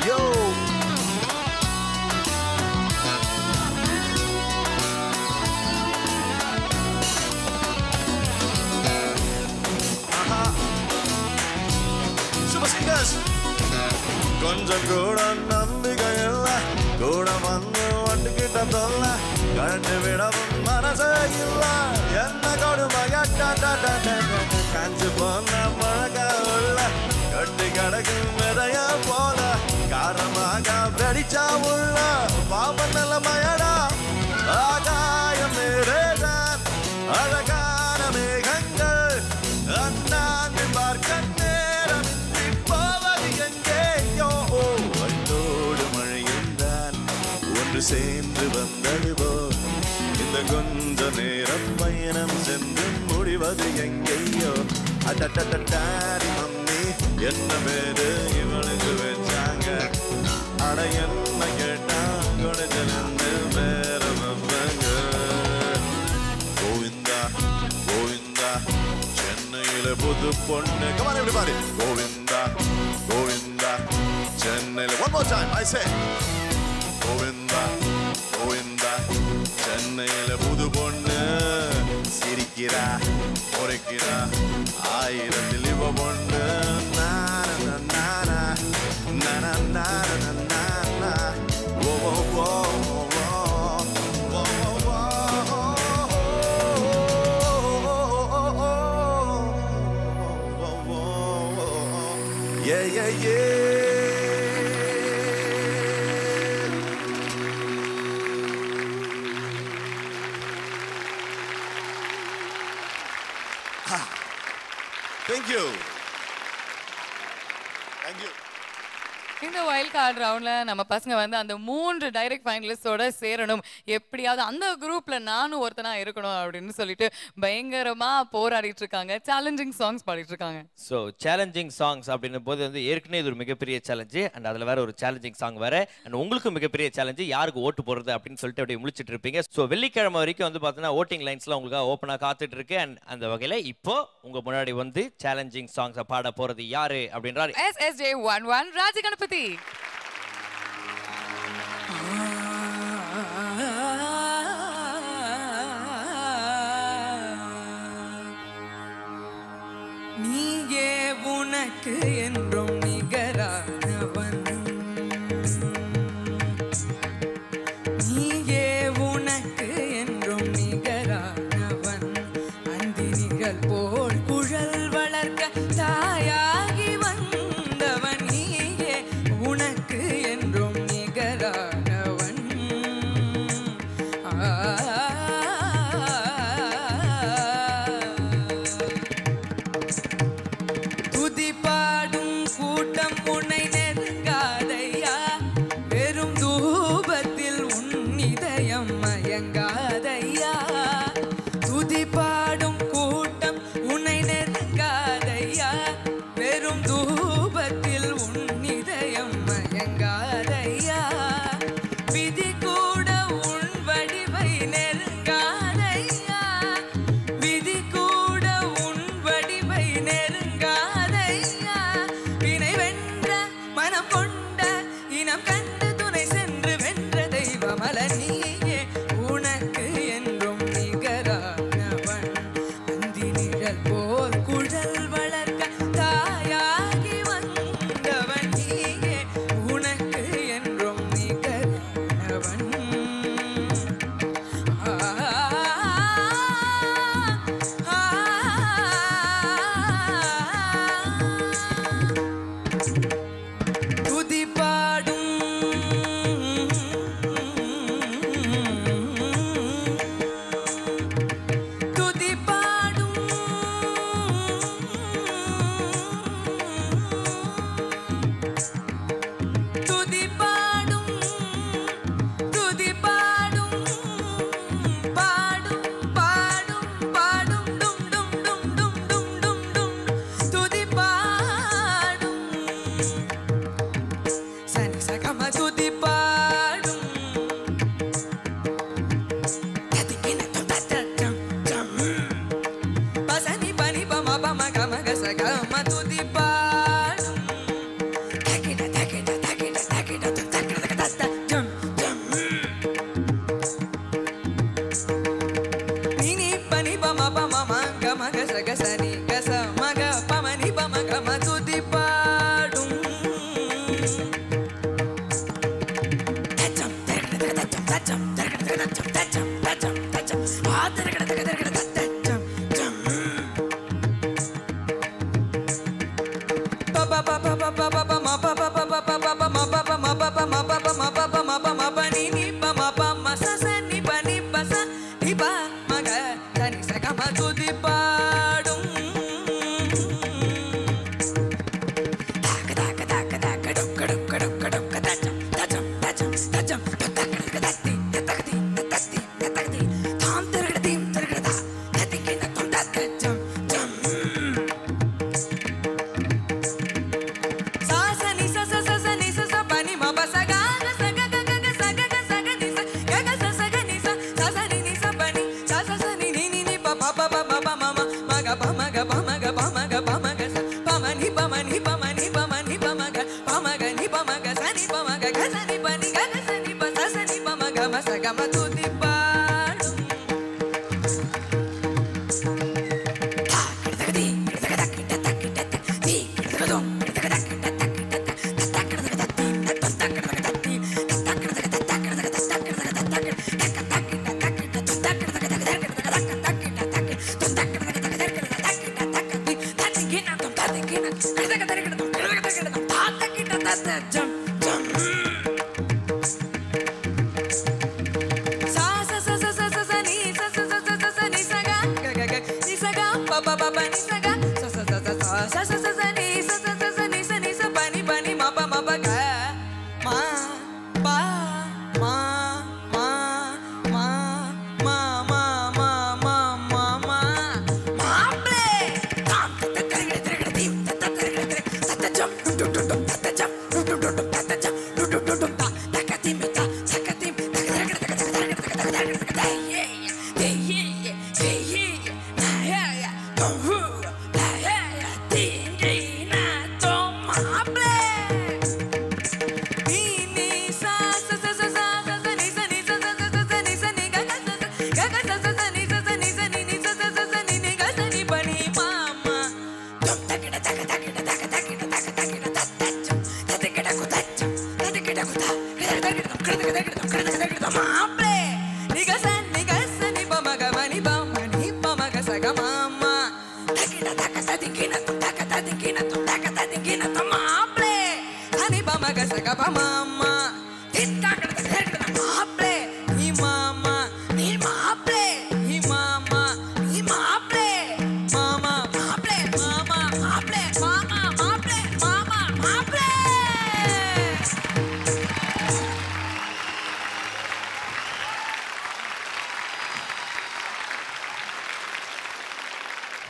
Yo. Super Singers. கொஞ்சம் கூட நம்பிக்கை இல்ல, கூட வந்து வட்டுக்கிட்ட தொல்ல, கண்டு விடவும் மனசே இல்ல, என்ன கொடுமையா காஞ்சு போன மழகா உள்ள கட்டி கிடக்கும் விதைய போல காரமாக வெடிச்சா உள்ள பாப நிலைமையடா ஆகாயம் நேரேதான் அழகான மேகங்கள் அண்ணாந்து பார்க்க நேரம் போவது எங்கேயோ வண்டோடு மழையும் தான் ஒன்று சேர்ந்து வந்ததுவோ இந்த கொஞ்ச நேரம் பயணம் சென்று முடிவது எங்கேயோ அடடடாரி மம்மி என்ன பேரு இவனுக்கு வச்சாங்க அட என்ன கேட்டா கொடைச்சலிருந்து வேற வந்தாங்க கோவிந்தா கோவிந்தா சென்னையில புது பொண்ணு கமான் எப்படி பாரு கோவிந்தா கோவிந்தா சென்னையில one more time I say Govinda Govinda சென்னையில புது பொண்ணு சிரிக்கிறா முறைக்கிறா ஆயிரத்தில் இவ பொண்ணு yeah yeah yeah. Thank you. Thank you. இந்த வைல்ட் கார்டு ரவுண்ட்ல நம்ம பசங்க வந்து அந்த 3 டைரக்ட் ஃபைனலிஸ்டோட சேரணும், எப்படியாவது அந்த குரூப்ல நானும் ஒருத்தனா இருக்கணும் அப்படின்னு சொல்லிட்டு பயங்கரமா போராடிட்டு இருக்காங்க. சேலஞ்சிங் சாங்ஸ் பாடிட்டு இருக்காங்க. ஸோ சேலஞ்சிங் சாங்ஸ் அப்படின்னும் போது வந்து ஏற்கனவே இது ஒரு மிகப்பெரிய சேலஞ்சு அண்ட் அதில் வேற ஒரு சேலஞ்சிங் சாங் வேற அண்ட் உங்களுக்கும் மிகப்பெரிய சேலஞ்சு யாருக்கு ஓட்டு போடுறது அப்படின்னு சொல்லிட்டு அப்படியே முழிச்சிட்டு இருப்பீங்க. ஸோ வெள்ளிக்கிழமை வரைக்கும் வந்து பார்த்தீங்கன்னா ஓட்டிங் லைன்ஸ்லாம் உங்களுக்கு ஓப்பனாக காத்துட்டு இருக்கு அண்ட் அந்த வகையில் இப்போ உங்க முன்னாடி வந்து சேலஞ்சிங் சாங்ஸை பாட போறது யாரு அப்படின்றாரு SSJ11 ராஜகணபதி. நீயே உனக்கு என்றும் நிகரானவன், நீயே உனக்கு என்றும் நிகரானவன், அந்தி நிகழ் போல் குழல் வளர்க்க தாயாகி வந்தவன், நீயே உனக்கு என்றும் நிகரானவன். துதி பாடும் கூட்டம் உன்னை நெருங்காதையா, வெறும் தூபத்தில் உன் இதயம் மயங்காதையா. துதி பாடும் கூட்டம் உன்னை நெருங்காதையா, வெறும் தூபத்தில் உன் இதயம் மயங்காதையா. விதி கூட உன் வடிவை நெருங்காதையா, விதி கூட உன் வடிவை நெருங்காதையா. வினை வென்ற மனம் கொண்ட இனம் கண்டு துணை சென்று வென்ற தெய்வமல, நீயே உனக்கு என்றும் நிகரானவன், அந்தி நிழல் போல் குழல் வளர்க்க தாயாகி வந்தவன், நீயே உனக்கு என்றும் நிகரானவன். துதி பாடும் துதி பாடும் துதி பாடும் துதி பாடும் பாடும் பாடும் பாடும் டும் டும் டும் டும் டும் டும் டும் துதி பாடும் சனி சகம துதி பாடும் கதிகின துதத்தம் ஜம் பசனி பனி பம பம கம கசகம துதி பாடும் தகிட தகிட தகிட தகிட தகிட தகிட ஜம் ஜம் நினி பனி பம பம மங்க மக சக சனி கச மக பமனி பம கம துதி பாடும் தச்சம் தகிட தச்சம் தச்சம் தகிட தச்சம் தச்சம் தச்சம் தச்சம் ஆ தகிட தகிட தகிட தச்சம் ஜம் பப பப பப பப ம பப பப பப ம பப ம பப ம பப ம பப ம பப ம பனி நி ப ம ப ம ச ச நி ப நி ப ச நி ப ம க தனி ச க ம துதி பாடும் தக தக தக தக டுக் டுக் டுக் டுக் தச்சம் தச்சம் தச்சம் தச்சம் தத்தக தத்தி தத்தகதி தத்தி தத்தகதி தாம் தரகதி தரகதா தத்திகின தொண்டக்கச்சம் ஜம் சாசனி ச ச ச ச நி ச ச பனி ம ப ச க க ச க க க க ச க க ச க நி ச க க ச ச க நி ச ச ச நி நி ச பனி ச ச ச நி நி நி நி ப ப ப ப ப ம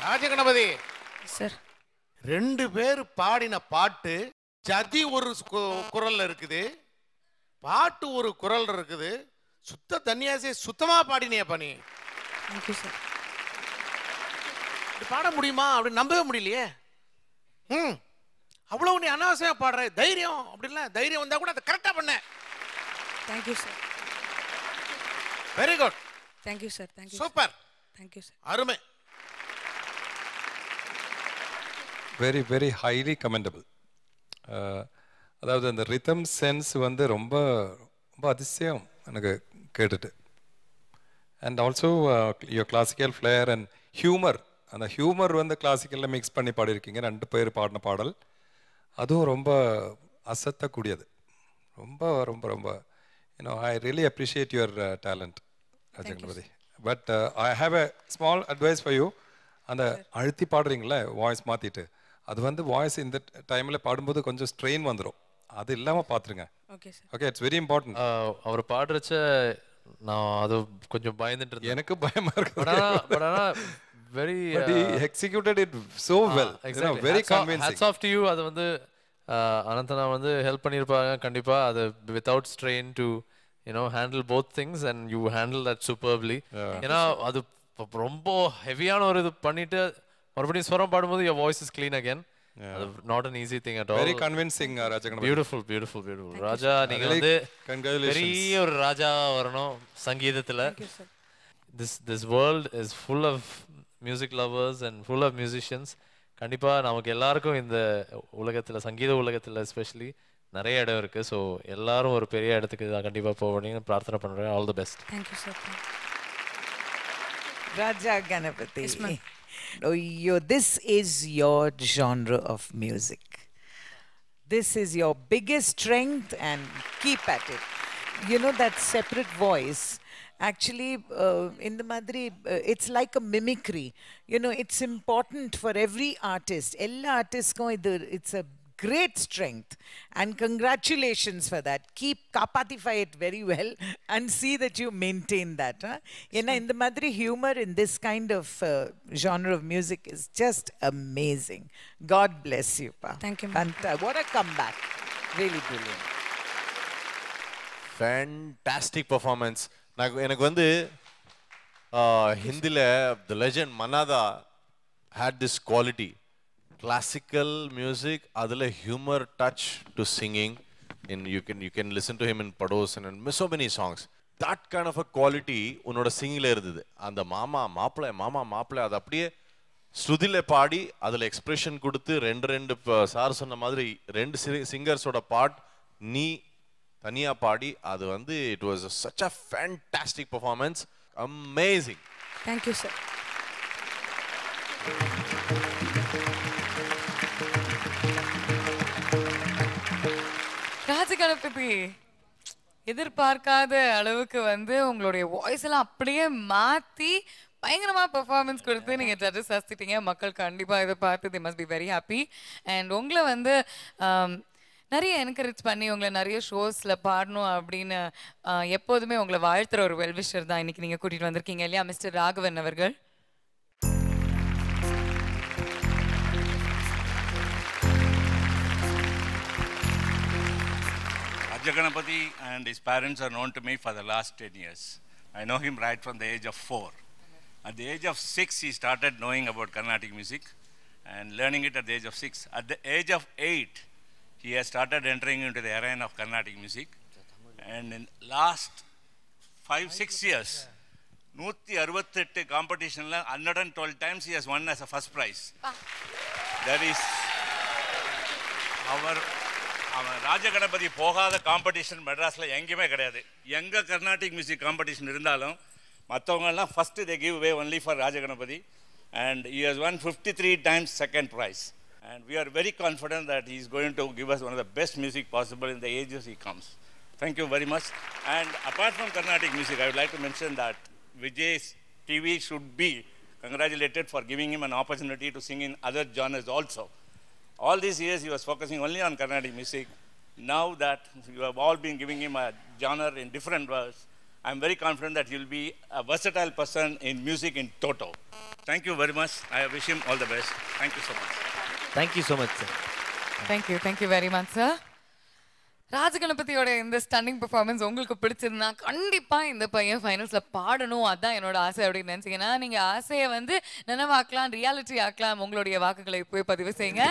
ராஜகணபதி சார், 2 பேர் பாடின பாட்டு ஜதி ஒரு குரல்ல இருக்குது, பாட்டு ஒரு குரல் இருக்குது. சுத்த தன்னியாசே சுத்தமா பாடினியப்பா நீ. Thank you sir. இது பாட முடியுமா அப்படின்னு நம்பவே முடியலையே. அவ்வளவு நீ அனாவசியமா பாடுற. தைரியம் அப்படின்னா தைரியம் வந்தா கூட அதை கரெக்டா பண்ண. Thank you sir. Very good. Thank you sir. Thank you. Super. Thank you sir. அருமை. Very very highly commendable. அதாவது அந்த ரிதம் சென்ஸ் வந்து ரொம்ப ரொம்ப அதிசயம் எனக்கு கேட்டுட்டு. And also your classical flair and humour, அந்த ஹியூமர் வந்து கிளாசிக்கலில் மிக்ஸ் பண்ணி பாடியிருக்கீங்க. 2 பேர் பாடின பாடல் அதுவும் ரொம்ப அசத்தக்கூடியது. ரொம்ப ரொம்ப ரொம்ப I really appreciate your talent Rajaganapathi. But I have a small advice for you. அந்த அழுத்தி பாடுறீங்களே வாய்ஸ் மாற்றிட்டு, அது வந்து வாய்ஸ் இந்த டைமில் பாடும்போது கொஞ்சம் ஸ்ட்ரெயின் வந்துடும். அது இல்லாமல் பார்த்துருங்க. Okay, it's very important. அவர் பாடுறச்ச நான் அது கொஞ்சம் பயந்துட்டு இருந்தேன். எனக்கு பயமா இருக்கு. பட் ஆனா very he executed it so well. Exactly. Very convincing. Hats off to you. அது வந்து அனந்தனா வந்து ஹெல்ப் பண்ணிருப்பாங்க கண்டிப்பா. அது without strain to handle both things and you handle that superbly. ஏன்னா அது ரொம்ப ஹெவியான ஒரு இது பண்ணிட்டு மறுபடியும் ஸ்வரம் பாடும்போது your voice is clean again. Not an easy thing at all. Very convincing, Rajaganapathy. Beautiful. ராஜா, நீங்க வந்து பெரிய ஒரு ராஜா வரணும் சங்கீதத்துல. This world is full of music lovers and full of musicians. கண்டிப்பா நமக்கு எல்லாருக்கும் இந்த உலகத்துல, சங்கீத உலகத்துல எஸ்பெஷலி நிறைய இடம் இருக்கு. ஸோ எல்லாரும் ஒரு பெரிய இடத்துக்கு கண்டிப்பா போவீங்கன்னு பிரார்த்தனை பண்றேன். All the best. Thank you sir. Raja Ganapathy. Yes, ma'am. This is your genre of music. This is your biggest strength and keep at it. That separate voice, actually, in the Madri, it's like a mimicry. It's important for every artist. All artists, it's a great strength. And congratulations for that. Keep kapatify it very well and see that you maintain that. In the Madri, humor in this kind of genre of music is just amazing. God bless you, Pa. Thank you. What a comeback. Really brilliant. Fantastic performance. எனக்கு வந்து ஹிந்தில the legend Manada had this quality. Classical music, adula humor touch to singing. You can listen to him in Padosan and so many songs. That kind of a quality unoda singing la irudhu. And the mama maapla adu apdiye ஸ்ருதில பாடி அதுல expression கொடுத்து ரெண்டு sir சொன்ன மாதிரி 2 சிங்கர்ஸோட பாட் நீ தனியா பாடி அது வந்து it was such a fantastic performance. Amazing. Thank you, sir. Rajaganapathi, எதிர்பார்க்காத அளவுக்கு வந்து உங்களுடைய வாய்ஸ் எல்லாம் அப்படியே மாத்தி பயங்கரமா பெர்ஃபார்மன்ஸ் கொடுத்து நீங்க ஜட்ஜஸ் அசிட்டிங்க. மக்கள் கண்டிப்பா இதை பார்த்து they must be very happy. And உங்களை வந்து நிறைய என்கரேஜ் பண்ணி உங்களை நிறைய ஷோஸ்ல பாடணும் அப்படின்னு எப்போதுமே உங்களை வாழ்த்துற ஒரு வெல்விஷர் தான் இன்னைக்கு நீங்க கூட்டிட்டு வந்திருக்கீங்க இல்லையா, மிஸ்டர் ராகவன் அவர்கள். Rajaganapathy and his parents are known to me for the last 10 years. I know him right from the age of 4. At the age of 6, he started knowing about Carnatic music and learning it at the age of 6. At the age of 8, he has started entering into the arena of Carnatic music. And in last 5-6 years, 168 competition, 112 times he has won as a first prize. That is our Rajaganapathi போகாத competition மெட்ராஸில் எங்கேயுமே கிடையாது. எங்கே Carnatic music competition இருந்தாலும் மற்றவங்கெல்லாம் first they give way only for Rajaganapathi and he has won 53 times second prize. And we are very confident that he is going to give us one of the best music possible in the ages he comes. Thank you very much. And apart from Carnatic music, I would like to mention that Vijay's TV should be congratulated for giving him an opportunity to sing in other genres also. All these years he was focusing only on Carnatic music. Now that you have all been giving him a genre in different words, I am very confident that he will be a versatile person in music in toto. Thank you very much. I wish him all the best. Thank you so much. Thank you so much, sir. Thank you very much, sir. ராஜகணபதியோட இந்த stunning performance உங்களுக்கு பிடிச்சிருந்தா கண்டிப்பா இந்த பையன் ஃபைனல்ஸ்ல பாடணும், அதான் என்னோட ஆசை அப்படின்னு நினைச்சீங்கன்னா நீங்க ஆசையை வந்து நினைவாக்கலாம், ரியாலிட்டி ஆக்கலாம். உங்களுடைய வாக்குகளை போய் பதிவு செய்யுங்க.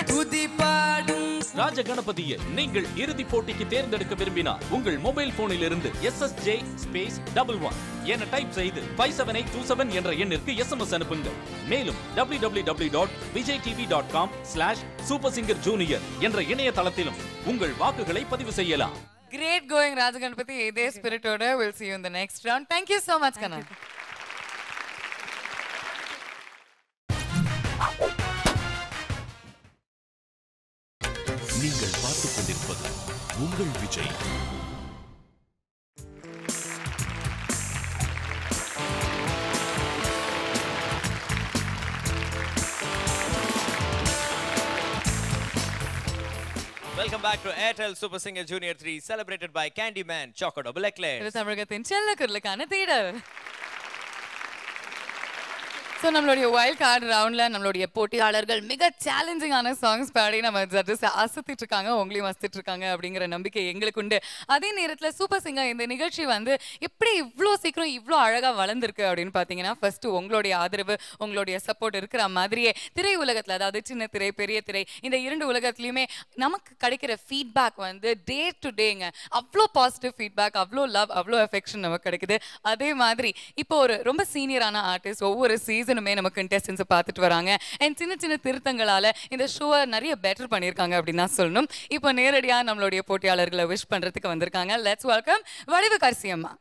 ராஜகணபதியை நீங்கள் இறுதி போட்டிக்கு தேர்ந்தெடுக்க விரும்பினால் உங்கள் மொபைல் போனில் இருந்து SSJ ஸ்பேஸ் 11 என டைப் செய்து 57827 என்ற எண்ணிற்கு SMS அனுப்புங்கள். மேலும் www.vijaytv.com/supersingerjunior என்ற இணையதளத்திலும் உங்கள் வாக்குகளை பதிவு செய்யலாம். Great going, Rajaganapathi. இதே ஸ்பிரிட்டோட we'll see you in the next round. Thank you so much, Kannan. நீங்கள் பார்த்துக் கொண்டிருப்பது உங்கள் Vijay. Welcome back to Airtel Super Singer Junior 3, celebrated by Candyman Choco Double Eclairs. இது தமிழகத்தின் செல்ல குரலுக்கான தேடல். ஸோ நம்மளுடைய வைல்ட் கார்டு ரவுண்டில் நம்மளுடைய போட்டியாளர்கள் மிக சேலஞ்சிங்கான சாங்ஸ் பாடி நம்ம ஜட்ஜஸ் அசத்திட்டு இருக்காங்க, உங்களையும் அசத்திட்டு இருக்காங்க அப்படிங்கிற நம்பிக்கை எங்களுக்கு உண்டு. அதே நேரத்தில் சூப்பர் சிங்கர் இந்த நிகழ்ச்சி வந்து எப்படி இவ்வளோ சீக்கிரம் இவ்வளோ அழகாக வளர்ந்துருக்கு அப்படின்னு பார்த்தீங்கன்னா ஃபர்ஸ்ட் உங்களுடைய ஆதரவு, உங்களுடைய சப்போர்ட் இருக்கிற மாதிரியே திரை உலகத்தில், அதாவது சின்ன திரை பெரிய திரை இந்த இரண்டு உலகத்துலையுமே நமக்கு கிடைக்கிற ஃபீட்பேக் வந்து டே டு டேங்க அவ்வளோ பாசிட்டிவ் ஃபீட்பேக், அவ்வளோ லவ், அவ்வளோ அஃபெக்ஷன் நமக்கு கிடைக்குது. அதே மாதிரி இப்போ ஒரு ரொம்ப சீனியரான ஆர்டிஸ்ட் ஒவ்வொரு சீசன் நம்ம கண்டெஸ்டன்ஸை பார்த்துட்டு வராங்க. அண்ட் சின்ன சின்ன திருத்தங்களால இந்த ஷோவை நிறைய பெட்டர் பண்ணியிருக்காங்க அப்படின்னு தான் சொல்லணும். இப்போ நேரடியாக நம்மளுடைய போட்டியாளர்களை விஷ் பண்றதுக்கு வந்திருக்காங்க. லெட்ஸ் வெல்கம் வடிவு கரிசியம்மா.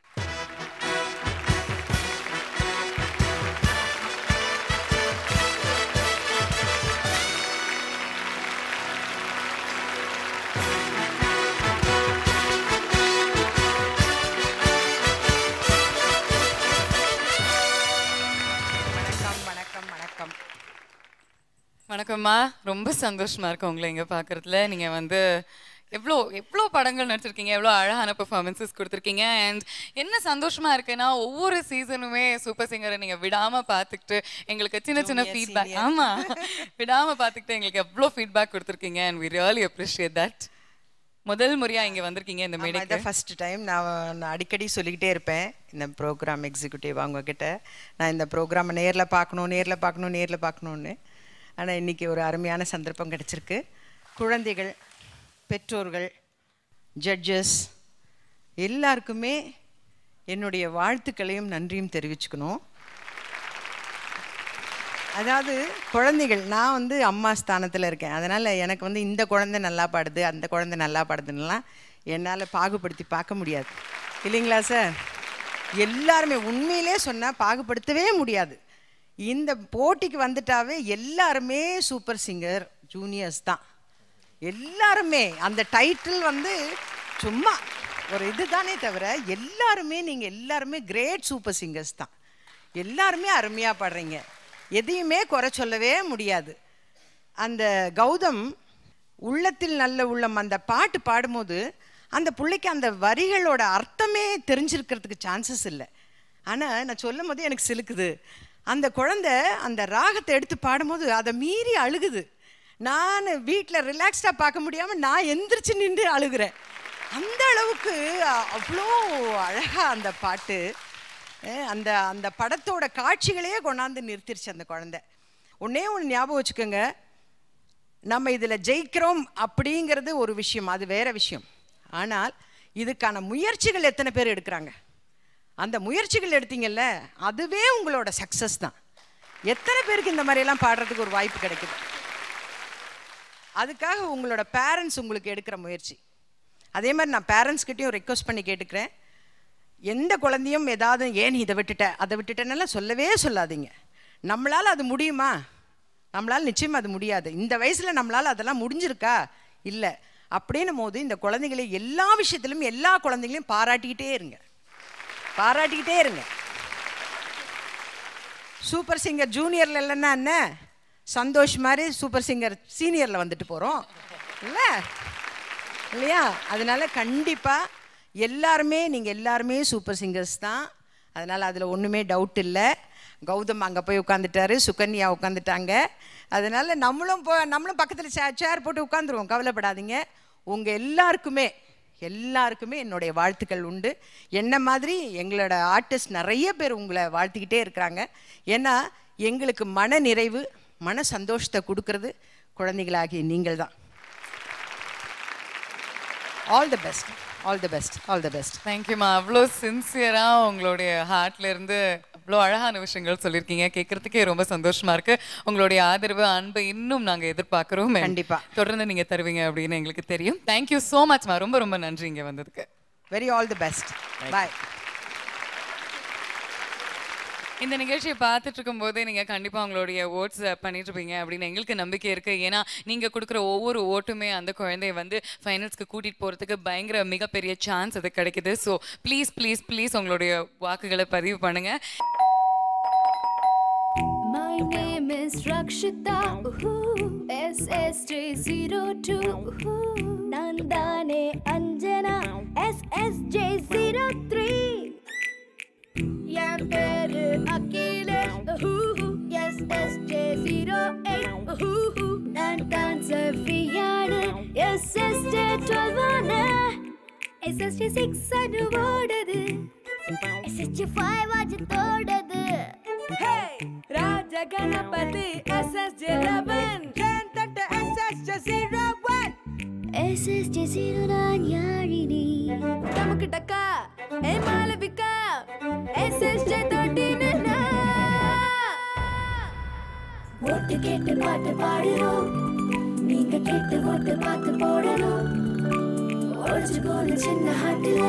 வணக்கம்மா, ரொம்ப சந்தோஷமா இருக்கு உங்களை இங்கே பார்க்குறதுல. நீங்கள் வந்து எவ்வளோ படங்கள் நடிச்சிருக்கீங்க, எவ்வளோ அழகான பெர்ஃபார்மன்ஸஸ் கொடுத்துருக்கீங்க. அண்ட் என்ன சந்தோஷமா இருக்குன்னா ஒவ்வொரு சீசனுமே சூப்பர் சிங்கரை நீங்கள் விடாமல் பார்த்துக்கிட்டு எங்களுக்கு சின்ன சின்ன ஃபீட்பேக், ஆமாம் விடாமல் பார்த்துக்கிட்டு எங்களுக்கு எவ்வளோ ஃபீட்பேக் கொடுத்துருக்கீங்க. And we really appreciate that. முதல் முறையாக இங்கே வந்திருக்கீங்க இந்த மேடைக்கு. First time. நான் அடிக்கடி சொல்லிக்கிட்டே இருப்பேன் இந்த ப்ரோக்ராம் எக்ஸிக்யூட்டிவ் அவங்கக்கிட்ட, நான் இந்த ப்ரோக்ராமை நேரில் பார்க்கணுன்னு. ஆனால் இன்றைக்கி ஒரு அருமையான சந்தர்ப்பம் கிடச்சிருக்கு. குழந்தைகள், பெற்றோர்கள், ஜட்ஜஸ் எல்லாருக்குமே என்னுடைய வாழ்த்துக்களையும் நன்றியும் தெரிவிச்சுக்கணும். அதாவது குழந்தைகள், நான் வந்து அம்மா ஸ்தானத்தில் இருக்கேன், அதனால் எனக்கு வந்து இந்த குழந்தை நல்லா பாடுது அந்த குழந்தை நல்லா பாடுதுன்னெலாம் என்னால் பாகுபடுத்தி பார்க்க முடியாது இல்லைங்களா சார்? எல்லாருமே உண்மையிலே சொன்னால் பாகுபடுத்தவே முடியாது. இந்த போட்டிக்கு வந்துட்டாவே எல்லாருமே சூப்பர் சிங்கர் ஜூனியர்ஸ் தான். எல்லாருமே அந்த டைட்டில் வந்து சும்மா ஒரு இது தானே தவிர நீங்கள் எல்லாருமே கிரேட் சூப்பர் சிங்கர்ஸ் தான். எல்லாருமே அருமையாக பாடுறீங்க, எதையுமே குறை சொல்லவே முடியாது. அந்த கௌதம் உள்ளத்தில் நல்ல உள்ளம் அந்த பாட்டு பாடும்போது அந்த பிள்ளைக்கு அந்த வரிகளோட அர்த்தமே தெரிஞ்சிருக்கிறதுக்கு சான்சஸ் இல்லை. ஆனால் நான் சொல்லும் போது எனக்கு சிலுக்குது. அந்த குழந்தை அந்த ராகத்தை எடுத்து பாடும்போது அதை மீறி அழுகுது. நான் வீட்டில் ரிலாக்ஸ்டாக பார்க்க முடியாமல் நான் எந்திரிச்சு நின்று அழுகிறேன். அந்த அளவுக்கு அவ்வளோ அழகாக அந்த பாட்டு. அந்த அந்த படத்தோட காட்சிகளையே கொண்டாந்து நிறுத்திருச்சு அந்த குழந்தை. ஒன்றே ஒன்று ஞாபகம் வச்சுக்கோங்க, நம்ம இதில் ஜெயிக்கிறோம் அப்படிங்கிறது ஒரு விஷயம், அது வேற விஷயம். ஆனால் இதுக்கான முயற்சிகள் எத்தனை பேர் எடுக்கிறாங்க, அந்த முயற்சிகள் எடுத்தீங்கல்ல, அதுவே உங்களோட சக்ஸஸ் தான். எத்தனை பேருக்கு இந்த மாதிரியெல்லாம் பாடுறதுக்கு ஒரு வாய்ப்பு கிடைக்குது? அதுக்காக உங்களோட பேரண்ட்ஸ் உங்களுக்கு எடுக்கிற முயற்சி. அதே மாதிரி நான் பேரண்ட்ஸ்கிட்டையும் ரெக்வஸ்ட் பண்ணி கேட்டுக்கிறேன், எந்த குழந்தையும் ஏதாவது ஏன் இதை விட்டுட்டேன் அதை விட்டுட்டேன்னெல்லாம் சொல்லவே சொல்லாதீங்க. நம்மளால் அது முடியுமா? நம்மளால் நிச்சயமாக அது முடியாது. இந்த வயசில் நம்மளால் அதெல்லாம் முடிஞ்சிருக்கா? இல்லை. அப்படின்னும் போது இந்த குழந்தைகளை எல்லா விஷயத்திலும் எல்லா குழந்தைகளையும் பாராட்டிக்கிட்டே இருங்க, பாராட்டிக்கிட்டே இருங்க. சூப்பர் சிங்கர் ஜூனியரில் இல்லைன்னா என்ன, சந்தோஷ் மாதிரி சூப்பர் சிங்கர் சீனியரில் வந்துட்டு போகிறோம் இல்லை இல்லையா? அதனால் கண்டிப்பாக எல்லாருமே நீங்கள் எல்லாருமே சூப்பர் சிங்கர்ஸ் தான். அதனால் அதில் ஒன்றுமே டவுட் இல்லை. கௌதம் அங்கே போய் உட்காந்துட்டாரு, சுகன்யா உட்காந்துட்டாங்க. அதனால் நம்மளும் பக்கத்தில் சேர் போட்டு உட்காந்துருவோம், கவலைப்படாதீங்க. உங்கள் எல்லாருக்குமே என்னுடைய வாழ்த்துக்கள் உண்டு. என்ன மாதிரி எங்களோட ஆர்டிஸ்ட் நிறைய பேர் உங்களை வாழ்த்திக்கிட்டே இருக்கிறாங்க. ஏன்னா எங்களுக்கு மன நிறைவு மன சந்தோஷத்தை கொடுக்கறது குழந்தைகளாகிய நீங்கள் தான். All the best, all the best, all the best. தேங்க்யூம்மா. அவ்வளோ சின்சியராக உங்களுடைய ஹார்ட்லேருந்து அவ்வளோ அழகான விஷயங்கள் சொல்லியிருக்கீங்க. கேட்குறதுக்கே ரொம்ப சந்தோஷமா இருக்கு. உங்களுடைய ஆதரவு அன்பு இன்னும் நாங்கள் எதிர்பார்க்குறோம். கண்டிப்பாக தொடர்ந்து நீங்கள் தருவீங்க அப்படின்னு எங்களுக்கு தெரியும். தேங்க்யூ ஸோ மச்மா. ரொம்ப ரொம்ப நன்றி இங்கே வந்ததுக்கு. Very all the best. Bye. இந்த நிகழ்ச்சியை பார்த்துட்டு இருக்கும்போதே நீங்கள் கண்டிப்பாக உங்களுடைய ஓட்ஸ் பண்ணிட்டு இருப்பீங்க அப்படின்னு எங்களுக்கு நம்பிக்கை இருக்குது. ஏன்னா நீங்கள் கொடுக்குற ஒவ்வொரு ஓட்டுமே அந்த குழந்தைய வந்து ஃபைனல்ஸ்க்கு கூட்டிகிட்டு போகிறதுக்கு பயங்கர மிகப்பெரிய சான்ஸ் அது கிடைக்குது. ஸோ ப்ளீஸ் ப்ளீஸ் ப்ளீஸ் உங்களுடைய வாக்குகளை பதிவு பண்ணுங்கள். My name is Rakshita, SSJ02, Nandane Anjana, SSJ03. என் பேரு அகிலேஷ், SSJ08. நான் தான் சஃபியானு, SSJ12. SSJ6 அனுவோடது, SSJ5 அஜித்தோடது. ராஜா Ganapathi SSJ11, ஜெயந்தட்ட SSJ01. SSJ09 Yazhini, தமக்கு டக்கா ஏ மாலவிகா, SSJ13. ஓட்டு கேட்டு பாட்டு பாடுறோம், நீங்க கேட்டு ஓட்டு பார்த்து போடணும். ஒழிச்சு போன சின்ன ஹாட்டில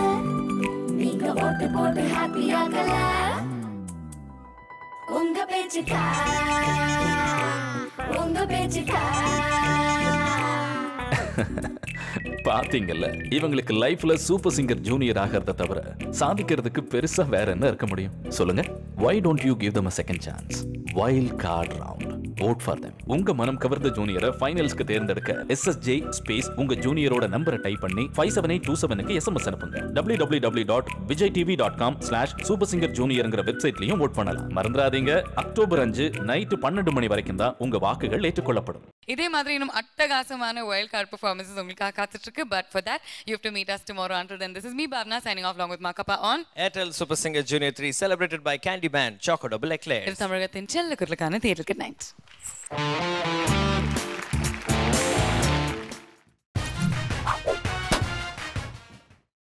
நீங்க ஓட்டு போட்டு ஹாப்பி ஆகல. உங்க பேச்சுக்கா, உங்க பேச்சுக்கா. பாத்தீங்கல்ல, இவங்களுக்கு லைஃப்ல சூப்பர் சிங்கர் ஜூனியர் ஆகிறத தவிர சாதிக்கிறதுக்கு பெருசா வேற என்ன இருக்க முடியும் சொல்லுங்க? Why don't you give them a second chance? Wild card round. Vote for them. உங்க மனம் கவர்ந்த ஜூனியரை ஃபைனல்ஸ்க்கு தேர்ந்தெடுக்க SSJ ஸ்பேஸ் உங்க ஜூனியரோட நம்பரை டைப் பண்ணி 57827க்கு SMS அனுப்புங்க. www.vijaytv.com/supersingerjuniorங்கிற வெப்சைட்லயும் vote பண்ணலாம். மறந்துடாதீங்க, அக்டோபர் 5 நைட் 12 மணி வரைக்கும் தான் உங்க வாக்குகள் ஏற்றுக்கொள்ளப்படும். இதே மாதிரி இன்னும் அட்டகாசமான வைல்ட் கார்ட் பெர்ஃபார்மன்ஸஸ் உங்களுக்காக காத்துட்டு இருக்கு. But for that you have to meet us tomorrow. Until then, this is me Bhavna signing off along with Makappa on Airtel Super Singer Junior 3 celebrated by Candy Band Choco Double Eclairs. இது தமிழகத்தின் செல்ல குரலுக்கான தேடல். Good night.